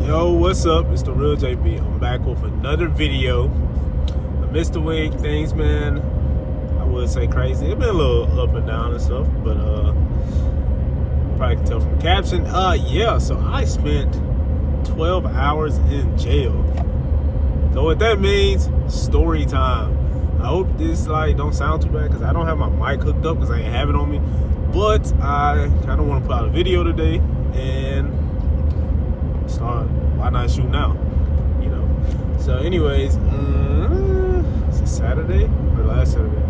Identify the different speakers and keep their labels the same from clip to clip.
Speaker 1: Yo, what's up? It's the real JB. I'm back with another video. I missed the week. Things, man, I would say crazy. It's been a little up and down and stuff, but probably can tell from the caption. Yeah, so I spent 12 hours in jail. So what that means, story time. I hope this don't sound too bad because I don't have my mic hooked up because I ain't have it on me. But I kind of want to put out a video today and start. Why not shoot now? You know. So, anyways, is it Saturday or last Saturday?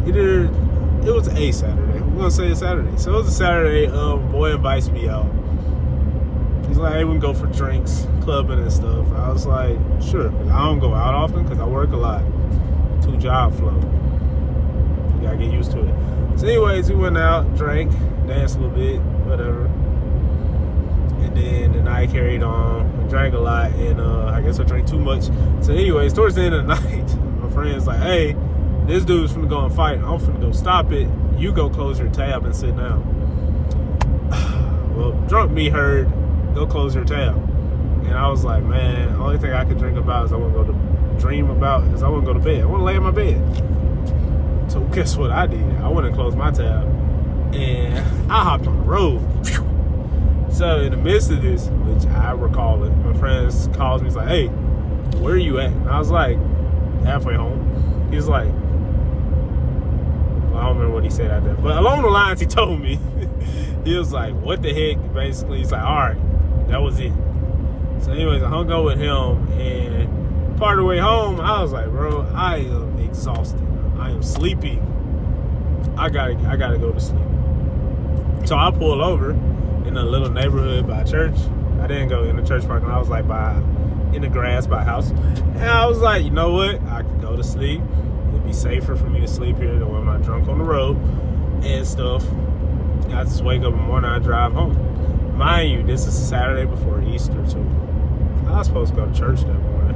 Speaker 1: It was a Saturday. We're gonna say it's Saturday. So it was a Saturday. Boy invites me out. He's like, "Hey, we can go for drinks, clubbing and stuff." I was like, "Sure." I don't go out often because I work a lot. 2-job flow. You gotta get used to it. So, anyways, we went out, drank, danced a little bit, whatever. And then the night carried on. I drank a lot, and I guess I drank too much. So, anyways, towards the end of the night, my friend's like, "Hey, this dude's finna go and fight. I'm finna go stop it. You go close your tab and sit down." Well, drunk me heard, "Go close your tab." And I was like, man, the only thing I could dream about is I want to go to bed. I want to lay in my bed. So guess what I did? I went and closed my tab, and I hopped on the road. So in the midst of this, which I recall it, my friends calls me. He's like, "Hey, where are you at?" And I was like, halfway home. He was like, well, I don't remember what he said out there, but along the lines he told me, he was like, "What the heck?" Basically, he's like, "All right, that was it." So anyways, I hung out with him, and part of the way home, I was like, "Bro, I am exhausted. I am sleepy. I gotta go to sleep." So I pulled over in a little neighborhood by church. I didn't go in the church parking lot. I was like in the grass by a house. And I was like, you know what? I could go to sleep. It'd be safer for me to sleep here than when I'm not drunk on the road and stuff. I just wake up in the morning, I drive home. Mind you, this is a Saturday before Easter too. I was supposed to go to church that morning.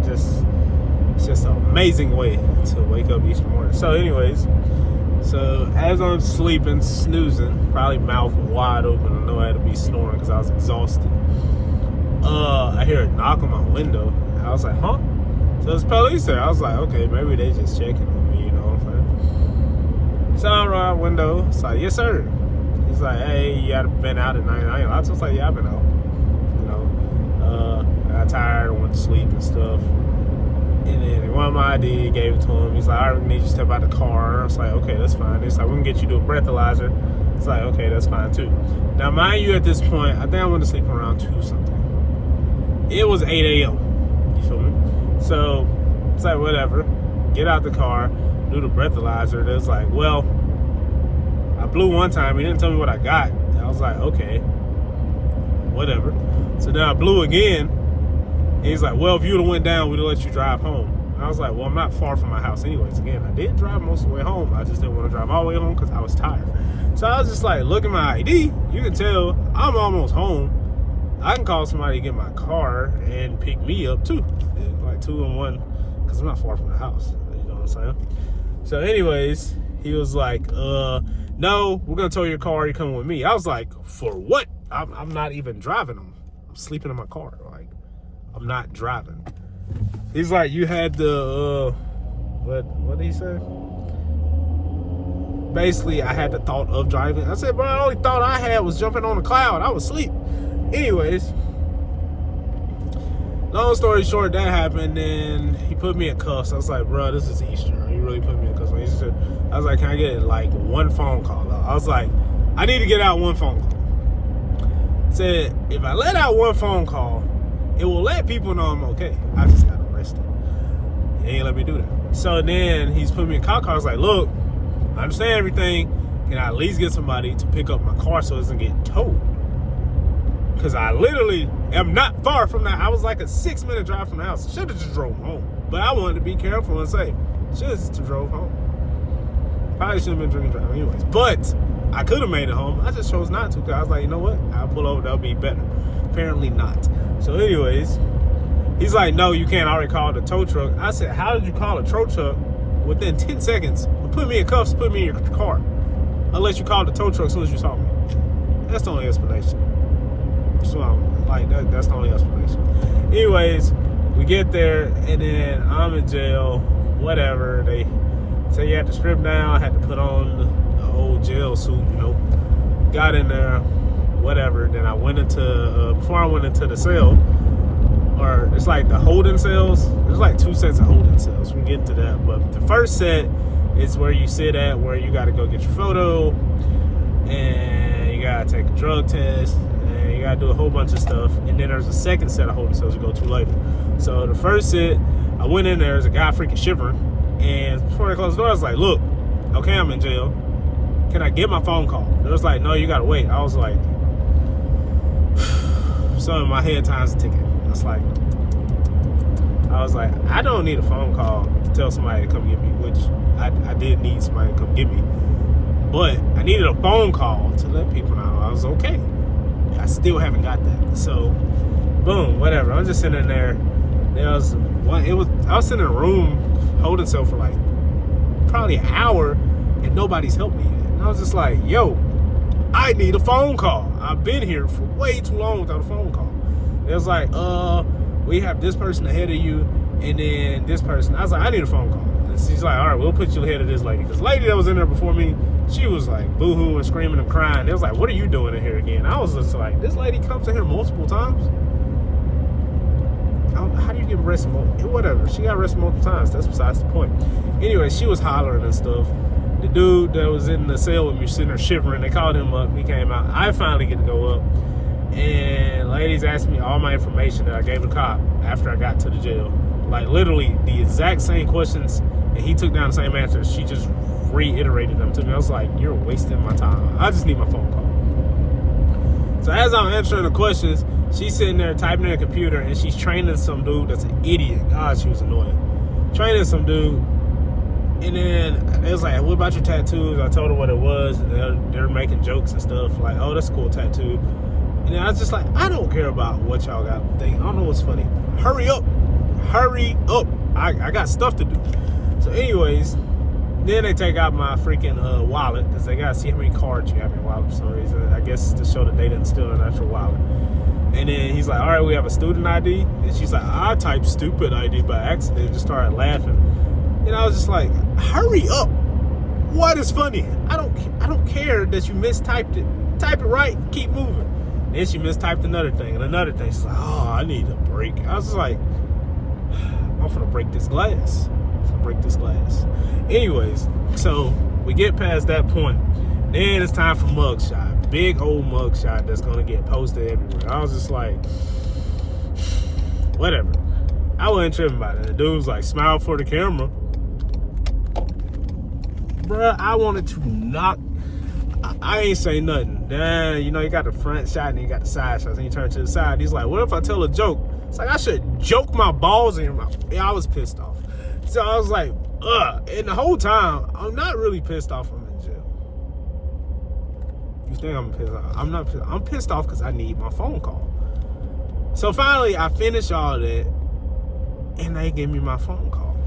Speaker 1: It's just an amazing way to wake up each morning. So anyways, so as I'm sleeping, snoozing, probably mouth wide open, I know I had to be snoring because I was exhausted. I hear a knock on my window. I was like, "Huh?" So it's police there. I was like, okay, maybe they just checking on me, you know what I'm saying? So I roll out window. It's like, "Yes, sir." He's like, "Hey, you had been out at night?" I was like, "Yeah, I've been out." You know, I got tired, went to sleep and stuff. And then one of my ID, gave it to him. He's like, "I need you to step out the car." I was like, "Okay, that's fine." He's like, "We can get you to a breathalyzer." It's like, "Okay, that's fine too." Now, mind you, at this point, I think I went to sleep around 2 something. It was 8 a.m. You feel me? So it's like, whatever. Get out the car, do the breathalyzer. It was like, well, I blew one time. He didn't tell me what I got. And I was like, okay, whatever. So then I blew again. And he's like, "Well, if you would have went down, we'd have let you drive home." And I was like, well, I'm not far from my house anyways. Again, I did drive most of the way home. I just didn't want to drive all the way home because I was tired. So I was just like, look at my ID. You can tell I'm almost home. I can call somebody to get my car and pick me up too. It's like 2 in 1 because I'm not far from the house. You know what I'm saying? So anyways, he was like, "No, we're going to tow your car. You're coming with me." I was like, "For what? I'm not even driving them. I'm sleeping in my car. Like, I'm not driving." He's like, "You had the, what did he say? Basically, I had the thought of driving." I said, "Bro, the only thought I had was jumping on a cloud. I was asleep." Anyways, long story short, that happened, and he put me in cuffs. I was like, "Bro, this is Easter. You really put me in cuffs?" I was like, "Can I get one phone call?" I was like, "I need to get out one phone call." Said, if I let out one phone call, it will let people know I'm okay. I just got arrested. He ain't let me do that. So then he's put me in cop car. I was like, "Look, I understand everything. Can I at least get somebody to pick up my car so it doesn't get towed?" Because I literally am not far from that. I was like a 6-minute drive from the house. Should have just drove home. But I wanted to be careful and safe. Should have just drove home. Probably shouldn't have been drinking driving anyways. But I could have made it home. I just chose not to because I was like, you know what? I'll pull over. That'll be better. Apparently not. So anyways, he's like, "No, you can't. I already called the tow truck." I said, "How did you call a tow truck within 10 seconds? Put me in cuffs, put me in your car. Unless you called the tow truck as soon as you saw me." That's the only explanation. So Like, that's the only explanation. Anyways, we get there, and then I'm in jail, whatever. They say you had to strip down, I had to put on the old jail suit, Got in there, whatever. Then I went into, before I went into the cell, or it's like the holding cells. There's like 2 sets of holding cells. We can get into that. But the first set is where you sit at, where you got to go get your photo, and you got to take a drug test, and you got to do a whole bunch of stuff. And then there's a second set of holding cells you go to later. So the first set, I went in there, there's a guy freaking shivering. And before I closed the door, I was like, look, okay, I'm in jail. Can I get my phone call? They was like, no, you got to wait. I was like, so in my head, time's a ticket. I was like, I don't need a phone call to tell somebody to come get me, which I did need somebody to come get me. But I needed a phone call to let people know I was okay. I still haven't got that. So, boom, whatever. I was just sitting there. I was sitting in a room holding cell for like probably an hour, and nobody's helped me yet. And I was just like, yo, I need a phone call. I've been here for way too long without a phone call. It was like, we have this person ahead of you, and then this person. I was like, I need a phone call. And she's like, all right, we'll put you ahead of this lady. Because the lady that was in there before me, she was like boo-hooing, screaming and crying. It was like, what are you doing in here again? I was just like, this lady comes in here multiple times? How do you get arrested? Whatever. She got arrested multiple times. That's besides the point. Anyway, she was hollering and stuff. The dude that was in the cell with me sitting there shivering, they called him up. He came out. I finally get to go up. And ladies asked me all my information that I gave the cop after I got to the jail. Like, literally the exact same questions, and he took down the same answers. She just reiterated them to me. I was like, you're wasting my time. I just need my phone call. So as I'm answering the questions, she's sitting there typing in a computer, and she's training some dude that's an idiot. God, she was annoying. Training some dude. And then it was like, what about your tattoos? I told her what it was. And they're making jokes and stuff. Like, oh, that's a cool tattoo. And then I was just like, I don't care about what y'all got to think. I don't know what's funny. Hurry up. Hurry up. I got stuff to do. So anyways, then they take out my freaking wallet, because they got to see how many cards you have in your wallet for some reason. I guess to show that they didn't steal an actual wallet. And then he's like, all right, we have a student ID. And she's like, I typed stupid ID by accident. And just started laughing. And I was just like, hurry up. What is funny? I don't care that you mistyped it. Type it right and keep moving. Then she mistyped another thing and another thing. She's like, oh, I need a break. I was just like, I'm gonna break this glass. Anyways, so we get past that point. Then it's time for mugshot. Big old mugshot that's gonna get posted everywhere. I was just like, whatever. I wasn't tripping about it. The dude was like, smile for the camera. Bruh, I wanted to knock. I ain't say nothing. Then, you got the front shot and you got the side shots. And you turn to the side. He's like, what if I tell a joke? It's like, I should joke my balls in your mouth. Yeah, I was pissed off. So I was like, ugh. And the whole time, I'm not really pissed off I'm in jail. You think I'm pissed off? I'm not pissed. I'm pissed off because I need my phone call. So finally, I finished all that. And they gave me my phone call.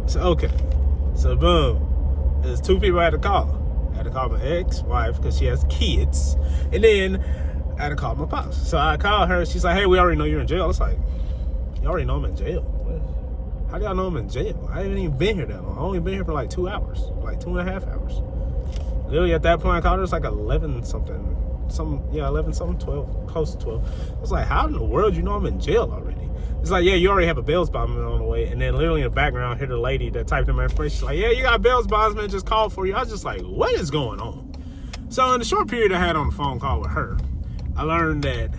Speaker 1: So, okay. So, boom. There's 2 people I had to call. I had to call my ex-wife because she has kids. And then I had to call my pops. So I called her. She's like, hey, we already know you're in jail. I was like, you already know I'm in jail? How do y'all know I'm in jail? I haven't even been here that long. I only been here for like 2 hours. Like 2.5 hours. Literally at that point I called her. It's like 11 something. 11 something, 12. Close to 12. I was like, how in the world do you know I'm in jail already? It's like, yeah, you already have a bail bondsman on the way. And then literally in the background, I hear the lady that typed in my information. She's like, yeah, you got a bail bondsman just called for you. I was just like, what is going on? So in the short period I had on the phone call with her, I learned that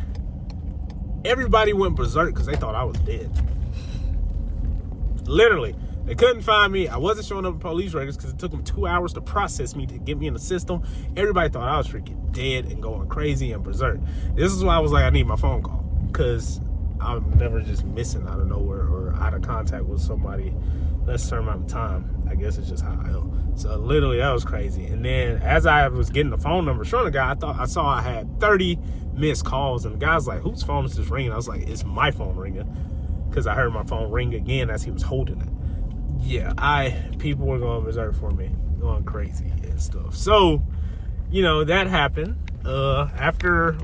Speaker 1: everybody went berserk because they thought I was dead. Literally. They couldn't find me. I wasn't showing up in police records because it took them 2 hours to process me to get me in the system. Everybody thought I was freaking dead and going crazy and berserk. This is why I was like, I need my phone call. Because I'm never just missing out of nowhere or out of contact with somebody less certain amount of time. I guess it's just how I am. So literally that was crazy. And then as I was getting the phone number showing the guy, I saw I had 30 missed calls. And the guy's like, whose phone is this ringing? I was like, it's my phone ringing. Because I heard my phone ring again as he was holding it. Yeah, people were going berserk for me, going crazy and stuff. So, that happened. After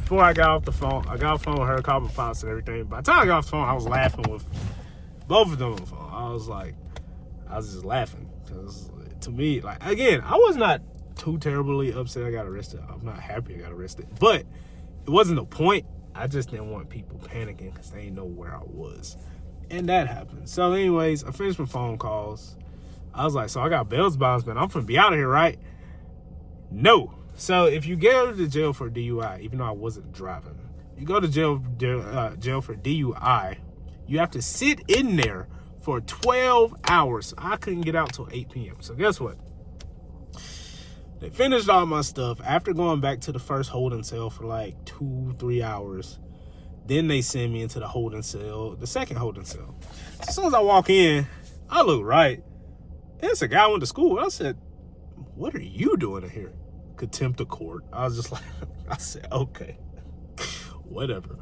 Speaker 1: before I got off the phone, I got off the phone with her, called my pops and everything. By the time I got off the phone, I was laughing with both of them on the phone. I was just laughing. Because to me, like, again, I was not too terribly upset I got arrested. I'm not happy I got arrested. But it wasn't the point. I just didn't want people panicking because they didn't know where I was. And that happened. So anyways, I finished my phone calls. I was like, so I got bail bondsman. I'm finna be out of here, right? No. So if you go to jail for DUI, even though I wasn't driving, you go to jail for DUI, you have to sit in there for 12 hours. I couldn't get out till 8 p.m. So guess what? They finished all my stuff after going back to the first holding cell for like 2-3 hours. Then they send me into the holding cell, the second holding cell. So as soon as I walk in, I look right. It's a guy I went to school with. I said, what are you doing in here? Contempt of court. I was just like, I said, okay, whatever.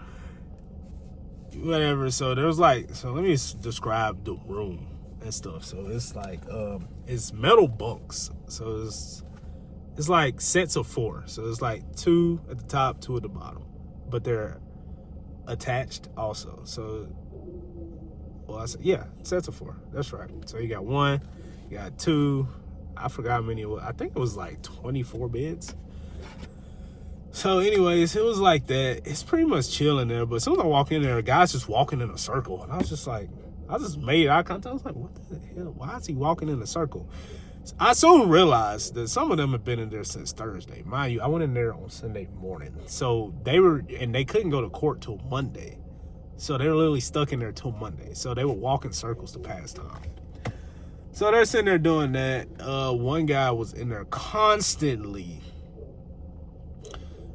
Speaker 1: So there was like, so let me describe the room and stuff. So it's like, it's metal bunks. So it's like sets of 4. So it's like 2 at the top, 2 at the bottom, but they're attached also. So, well, I said, yeah, sets of 4. That's right. So you got 1, you got 2. I forgot how many it was. I think it was like 24 beds. So anyways, it was like that. It's pretty much chill in there. But as soon as I walk in there, a guy's just walking in a circle. And I was just like, I just made eye contact. I was like, what the hell? Why is he walking in a circle? So I soon realized that some of them have been in there since Thursday. Mind you, I went in there on Sunday morning. So they couldn't go to court till Monday. So they were literally stuck in there till Monday. So they were walking circles to pass time. So they're sitting there doing that. One guy was in there constantly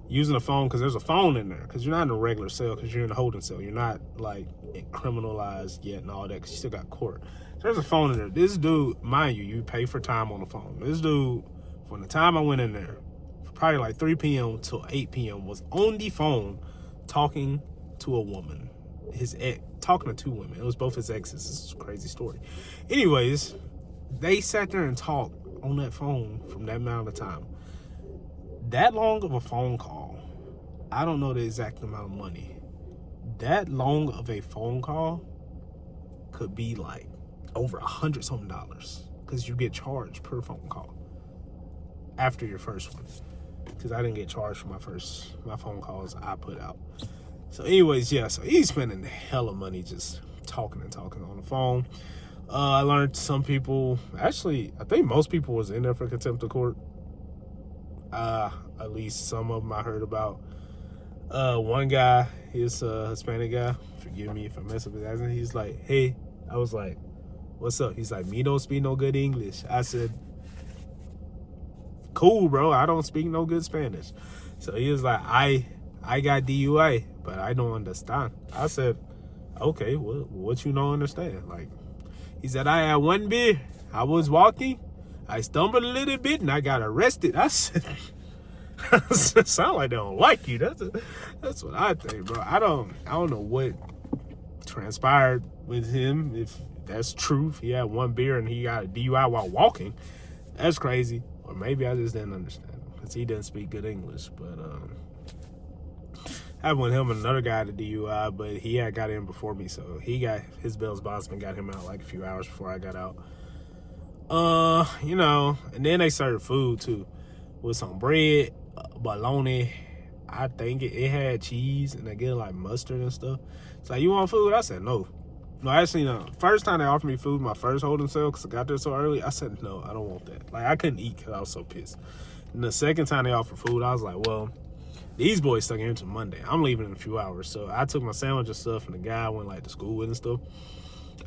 Speaker 1: using a phone, because there's a phone in there, because you're not in a regular cell, because you're in a holding cell. You're not like criminalized yet and all that, because you still got court. So there's a phone in there. This dude, mind you, you pay for time on the phone. This dude, from the time I went in there, probably like 3 p.m. till 8 p.m. was on the phone talking to a woman. His ex, talking to 2 women. It was both his exes. This is a crazy story. Anyways, they sat there and talked on that phone from that amount of time. That long of a phone call, I don't know the exact amount of money. That long of a phone call could be like over $100-something, because you get charged per phone call after your first one. Because I didn't get charged for my phone calls I put out. So anyways, yeah, so he's spending hella money just talking on the phone. I learned some people, actually, I think most people was in there for contempt of court. At least some of them I heard about. One guy, he's a Hispanic guy. Forgive me if I mess up his accent. He's like, hey. I was like, what's up? He's like, me don't speak no good English. I said, cool, bro. I don't speak no good Spanish. So he was like, I got DUI, but I don't understand. I said, okay, what you don't understand? Like, he said, I had 1 beer. I was walking. I stumbled a little bit and I got arrested. I said, sound like they don't like you. That's what I think, bro. I don't know what transpired with him. If that's true, if he had 1 beer and he got a DUI while walking, that's crazy. Or maybe I just didn't understand him because he didn't speak good English. But I went him and another guy to DUI, but he had got in before me, so he got his bail bondsman got him out like a few hours before I got out. You know, and then they served food too, with some bread, bologna. I think it had cheese, and they get like mustard and stuff. It's like, you want food? I said no. No, actually, no. First time they offered me food, my first holding cell, because I got there so early, I said no, I don't want that. Like, I couldn't eat because I was so pissed. And the second time they offered food, I was like, well, these boys stuck here until Monday. I'm leaving in a few hours. So I took my sandwich and stuff, and the guy I went like to school with and stuff,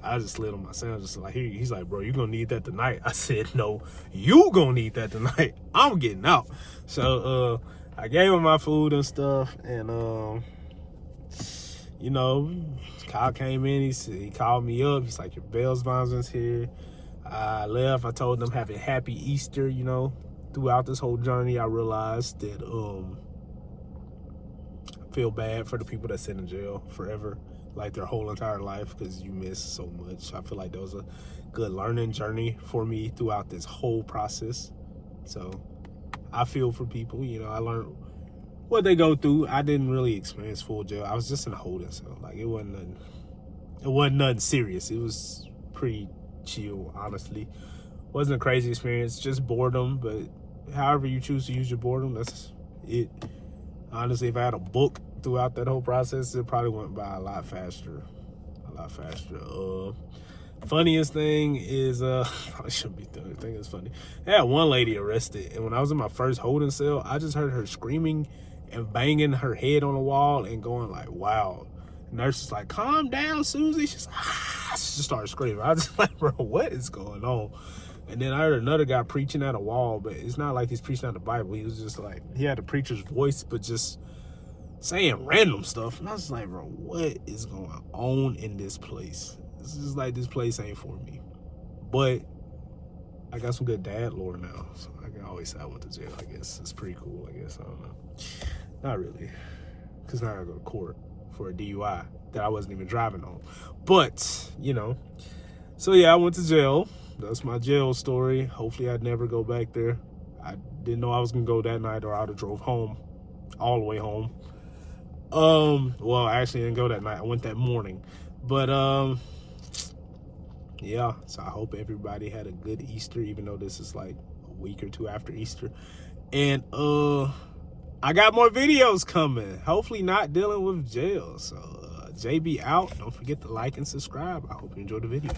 Speaker 1: I just slid on my sandwich. Just like, he's like, bro, you gonna need that tonight? I said, no, you gonna need that tonight. I'm getting out. So I gave him my food and stuff, and you know, Kyle came in. He called me up. He's like, your bail bondsman's here. I left. I told them have a happy Easter. You know, throughout this whole journey, I realized that I feel bad for the people that sit in jail forever, like their whole entire life, because you miss so much. I feel like that was a good learning journey for me throughout this whole process. So I feel for people. You know, I learned what they go through. I didn't really experience full jail. I was just in a holding cell. Like it wasn't nothing serious. It was pretty chill, honestly. Wasn't a crazy experience, just boredom. But however you choose to use your boredom, that's it. Honestly, if I had a book throughout that whole process, it probably went by a lot faster. Funniest thing is, probably shouldn't be doing anything that's funny. I had one lady arrested, and when I was in my first holding cell, I just heard her screaming and banging her head on the wall and going like, wow. The nurse is like, calm down, Susie. She's like, ah. She just started screaming. I was just like, bro, what is going on? And then I heard another guy preaching at a wall, but it's not like he's preaching out the Bible. He was just like, he had the preacher's voice, but just saying random stuff. And I was like, bro, what is going on in this place? It's just like, this place ain't for me. But I got some good dad lore now, so I can always say I went to jail, I guess. It's pretty cool, I guess. I don't know. Not really, because now I gotta go to court for a DUI that I wasn't even driving on. But, you know, so yeah, I went to jail. That's my jail story. Hopefully I'd never go back there. I didn't know I was gonna go that night, or I would have drove home, all the way home. Well, actually I didn't go that night. I went that morning. But, yeah, so I hope everybody had a good Easter, even though this is like a week or two after Easter. And, I got more videos coming. Hopefully not dealing with jail. So, JB out. Don't forget to like and subscribe. I hope you enjoyed the video.